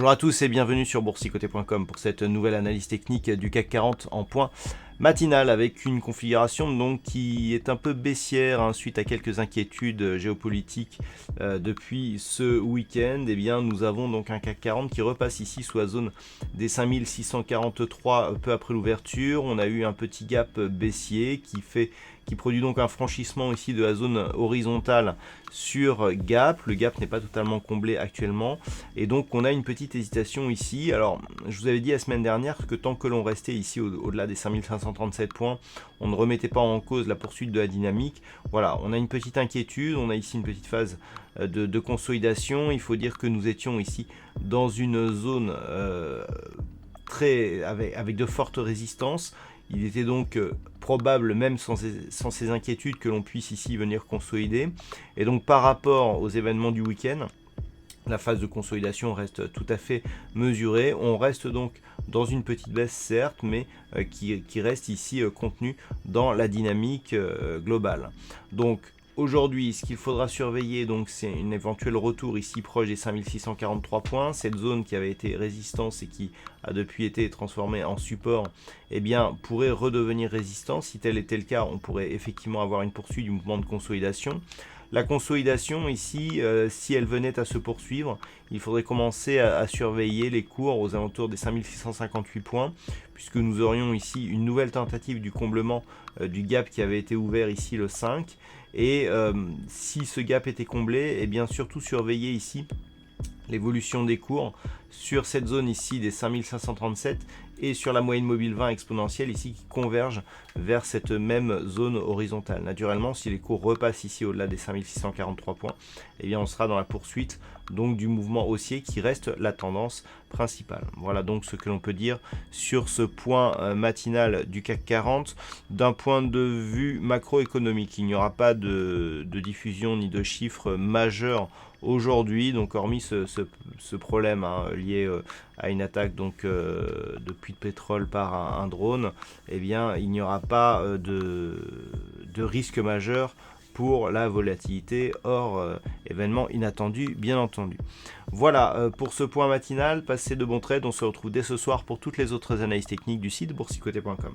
Bonjour à tous et bienvenue sur boursicoté.com pour cette nouvelle analyse technique du CAC 40 en point matinal avec une configuration donc qui est un peu baissière suite à quelques inquiétudes géopolitiques depuis ce week-end. Et bien nous avons donc un CAC 40 qui repasse ici sous la zone des 5643 peu après l'ouverture. On a eu un petit gap baissier qui produit donc un franchissement ici de la zone horizontale sur gap. Le gap n'est pas totalement comblé actuellement et donc on a une petite hésitation ici. Alors je vous avais dit la semaine dernière que tant que l'on restait ici au-delà des 5537 points, on ne remettait pas en cause la poursuite de la dynamique. Voilà, on a une petite inquiétude, on a ici une petite phase de consolidation. Il faut dire que nous étions ici dans une zone avec de fortes résistances. Il était donc probable, même sans ces inquiétudes, que l'on puisse ici venir consolider. Et donc par rapport aux événements du week-end, la phase de consolidation reste tout à fait mesurée. On reste donc dans une petite baisse certes, mais qui reste ici contenue dans la dynamique globale. Donc aujourd'hui, ce qu'il faudra surveiller, donc, c'est un éventuel retour ici proche des 5643 points. Cette zone qui avait été résistance et qui a depuis été transformée en support, eh bien, pourrait redevenir résistance. Si tel était le cas, on pourrait effectivement avoir une poursuite du mouvement de consolidation. La consolidation ici, si elle venait à se poursuivre, il faudrait commencer à surveiller les cours aux alentours des 5658 points, puisque nous aurions ici une nouvelle tentative du comblement du gap qui avait été ouvert ici le 5. Et si ce gap était comblé, et bien surtout surveiller ici l'évolution des cours sur cette zone ici des 5537 et sur la moyenne mobile 20 exponentielle ici qui converge vers cette même zone horizontale. Naturellement, si les cours repassent ici au-delà des 5643 points, eh bien on sera dans la poursuite donc du mouvement haussier qui reste la tendance principale. Voilà donc ce que l'on peut dire sur ce point matinal du CAC 40. D'un point de vue macroéconomique, il n'y aura pas de diffusion ni de chiffres majeurs aujourd'hui, donc hormis ce problème lié à une attaque donc de puits de pétrole par un drone, eh bien il n'y aura pas de risque majeur pour la volatilité, hors événement inattendu bien entendu. Voilà pour ce point matinal, passez de bons trades, on se retrouve dès ce soir pour toutes les autres analyses techniques du site boursicoté.com.